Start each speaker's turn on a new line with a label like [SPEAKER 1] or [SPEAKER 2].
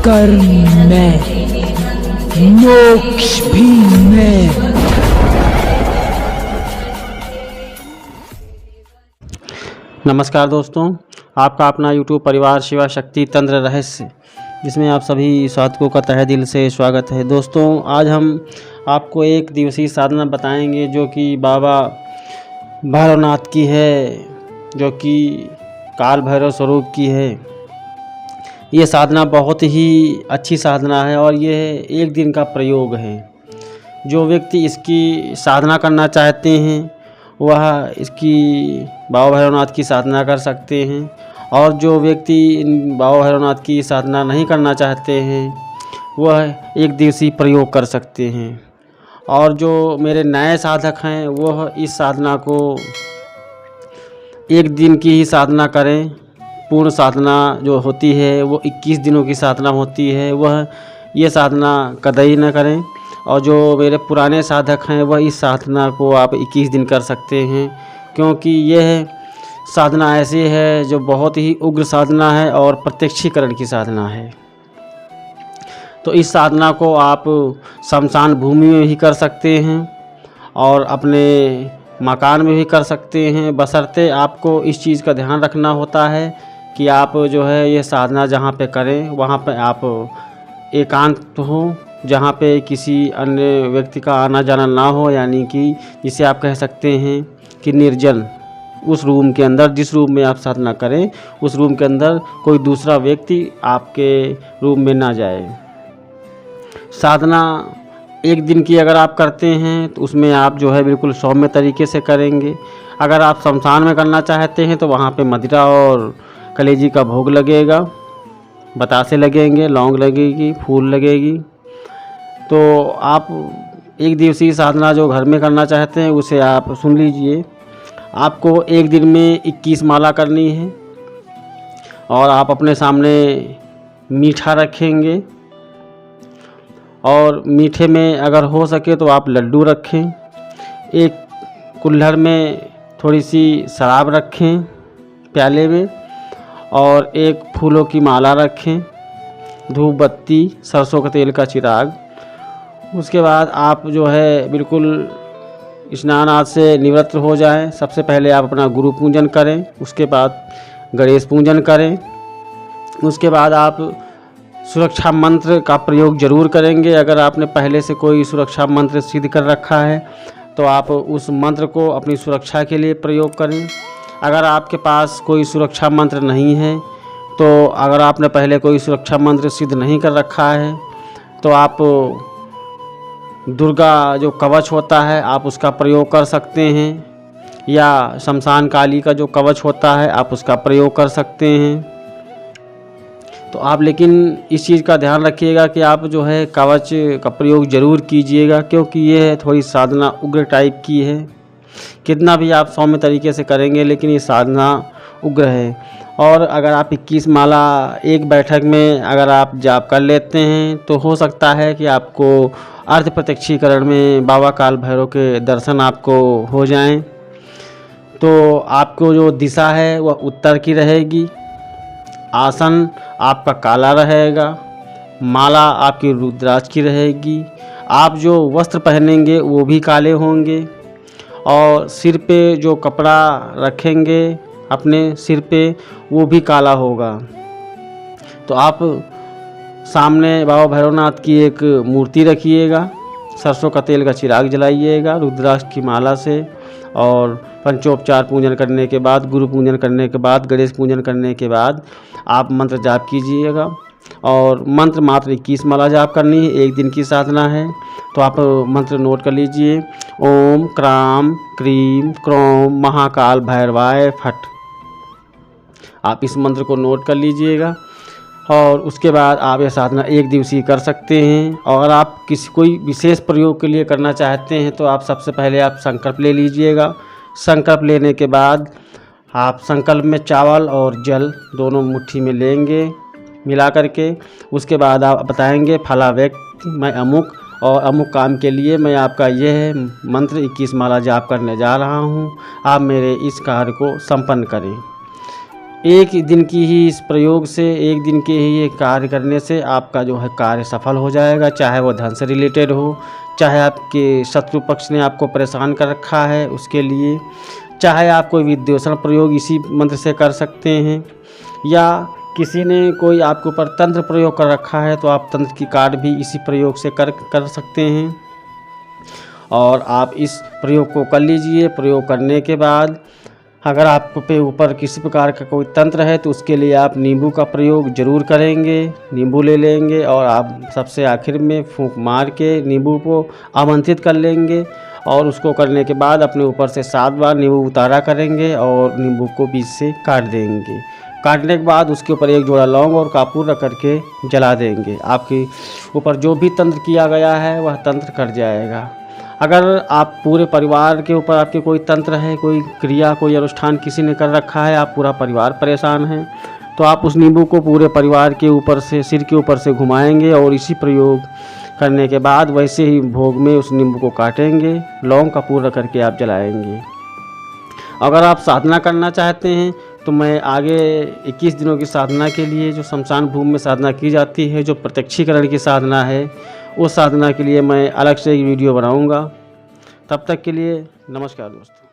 [SPEAKER 1] कर्म में, मोक्ष भी में।
[SPEAKER 2] नमस्कार दोस्तों, आपका अपना YouTube परिवार शिवा शक्ति तंत्र रहस्य, जिसमें आप सभी साधकों का तहे दिल से स्वागत है। दोस्तों, आज हम आपको एक दिवसीय साधना बताएंगे जो कि बाबा भैरवनाथ की है, जो कि काल भैरव स्वरूप की है। ये साधना बहुत ही अच्छी साधना है और ये एक दिन का प्रयोग है। जो व्यक्ति इसकी साधना करना चाहते हैं वह इसकी बाबा भैरवनाथ की साधना कर सकते हैं, और जो व्यक्ति बाबा भैरवनाथ की साधना नहीं करना चाहते हैं वह एक दिवसीय प्रयोग कर सकते हैं। और जो मेरे नए साधक हैं वह इस साधना को एक दिन की ही साधना करें। पूर्ण साधना जो होती है वो 21 दिनों की साधना होती है, वह ये साधना कतई न करें। और जो मेरे पुराने साधक हैं वह इस साधना को आप 21 दिन कर सकते हैं, क्योंकि यह साधना ऐसी है जो बहुत ही उग्र साधना है और प्रत्यक्षीकरण की साधना है। तो इस साधना को आप शमशान भूमि में भी कर सकते हैं और अपने मकान में भी कर सकते हैं, बशर्ते आपको इस चीज़ का ध्यान रखना होता है कि आप जो है ये साधना जहाँ पे करें वहाँ पे आप एकांत हो, जहाँ पे किसी अन्य व्यक्ति का आना जाना ना हो, यानी कि जिसे आप कह सकते हैं कि निर्जन। उस रूम के अंदर, जिस रूम में आप साधना करें उस रूम के अंदर कोई दूसरा व्यक्ति आपके रूम में ना जाए। साधना एक दिन की अगर आप करते हैं तो उसमें आप जो है बिल्कुल सौम्य तरीके से करेंगे। अगर आप शमशान में करना चाहते हैं तो वहाँ पे मदिरा और कलेजी का भोग लगेगा, बतासे लगेंगे, लौंग लगेगी, फूल लगेगी। तो आप एक दिवसीय साधना जो घर में करना चाहते हैं उसे आप सुन लीजिए। आपको एक दिन में 21 माला करनी है और आप अपने सामने मीठा रखेंगे, और मीठे में अगर हो सके तो आप लड्डू रखें। एक कुल्हड़ में थोड़ी सी शराब रखें प्याले में, और एक फूलों की माला रखें, धूप बत्ती, सरसों का तेल का चिराग। उसके बाद आप जो है बिल्कुल स्नान आदि से निवृत्त हो जाएं। सबसे पहले आप अपना गुरु पूजन करें, उसके बाद गणेश पूजन करें। उसके बाद आप सुरक्षा मंत्र का प्रयोग जरूर करेंगे। अगर आपने पहले से कोई सुरक्षा मंत्र सिद्ध कर रखा है तो आप उस मंत्र को अपनी सुरक्षा के लिए प्रयोग करें। अगर आपके पास कोई सुरक्षा मंत्र नहीं है, तो अगर आपने पहले कोई सुरक्षा मंत्र सिद्ध नहीं कर रखा है तो आप दुर्गा जो कवच होता है आप उसका प्रयोग कर सकते हैं, या शमशान काली का जो कवच होता है आप उसका प्रयोग कर सकते हैं। तो आप लेकिन इस चीज़ का ध्यान रखिएगा कि आप जो है कवच का प्रयोग ज़रूर कीजिएगा, क्योंकि ये थोड़ी साधना उग्र टाइप की है। कितना भी आप सौम्य तरीके से करेंगे लेकिन ये साधना उग्र है। और अगर आप 21 माला एक बैठक में अगर आप जाप कर लेते हैं तो हो सकता है कि आपको अर्ध प्रत्यक्षीकरण में बाबा काल भैरव के दर्शन आपको हो जाएं। तो आपको जो दिशा है वह उत्तर की रहेगी, आसन आपका काला रहेगा, माला आपकी रुद्राक्ष की रहेगी, आप जो वस्त्र पहनेंगे वो भी काले होंगे, और सिर पे जो कपड़ा रखेंगे अपने सिर पे वो भी काला होगा। तो आप सामने बाबा भैरवनाथ की एक मूर्ति रखिएगा, सरसों का तेल का चिराग जलाइएगा रुद्राक्ष की माला से, और पंचोपचार पूजन करने के बाद, गुरु पूजन करने के बाद, गणेश पूजन करने के बाद आप मंत्र जाप कीजिएगा। और मंत्र मात्र 21 माला जाप करनी है, एक दिन की साधना है। तो आप मंत्र नोट कर लीजिए। ओम क्राम क्रीम क्रोम महाकाल भैरवाय फट। आप इस मंत्र को नोट कर लीजिएगा और उसके बाद आप यह साधना एक दिवसीय कर सकते हैं। और आप कोई विशेष प्रयोग के लिए करना चाहते हैं तो आप सबसे पहले आप संकल्प ले लीजिएगा। संकल्प लेने के बाद आप संकल्प में चावल और जल दोनों मुट्ठी में लेंगे मिला करके। उसके बाद आप बताएंगे फला व्यक्ति मैं अमुक और अमुक काम के लिए मैं आपका यह मंत्र 21 माला जाप करने जा रहा हूँ, आप मेरे इस कार्य को संपन्न करें। एक दिन की ही इस प्रयोग से, एक दिन के ही ये कार्य करने से आपका जो है कार्य सफल हो जाएगा। चाहे वो धन से रिलेटेड हो, चाहे आपके शत्रु पक्ष ने आपको परेशान कर रखा है उसके लिए, चाहे आप कोई विद्वेषण प्रयोग इसी मंत्र से कर सकते हैं, या किसी ने कोई आपके ऊपर तंत्र प्रयोग कर रखा है तो आप तंत्र की कार्ड भी इसी प्रयोग से कर सकते हैं। और आप इस प्रयोग को कर लीजिए। प्रयोग करने के बाद अगर आप पे ऊपर किसी प्रकार का कोई तंत्र है तो उसके लिए आप नींबू का प्रयोग ज़रूर करेंगे। नींबू ले लेंगे और आप सबसे आखिर में फूंक मार के नींबू को आमंत्रित कर लेंगे, और उसको करने के बाद अपने ऊपर से 7 बार नींबू उतारा करेंगे और नींबू को बीच से काट देंगे। काटने के बाद उसके ऊपर 1 जोड़ा लौंग और कपूर रख करके जला देंगे। आपके ऊपर जो भी तंत्र किया गया है वह तंत्र कट जाएगा। अगर आप पूरे परिवार के ऊपर आपके कोई तंत्र है, कोई क्रिया, कोई अनुष्ठान किसी ने कर रखा है, आप पूरा परिवार परेशान है, तो आप उस नींबू को पूरे परिवार के ऊपर से, सिर के ऊपर से घुमाएंगे और इसी प्रयोग करने के बाद वैसे ही भोग में उस नींबू को काटेंगे, लौंग कपूर रख करके आप जलाएंगे। अगर आप साधना करना चाहते हैं तो मैं आगे 21 दिनों की साधना के लिए, जो शमशान भूमि में साधना की जाती है, जो प्रत्यक्षीकरण की साधना है, उस साधना के लिए मैं अलग से एक वीडियो बनाऊंगा। तब तक के लिए नमस्कार दोस्तों।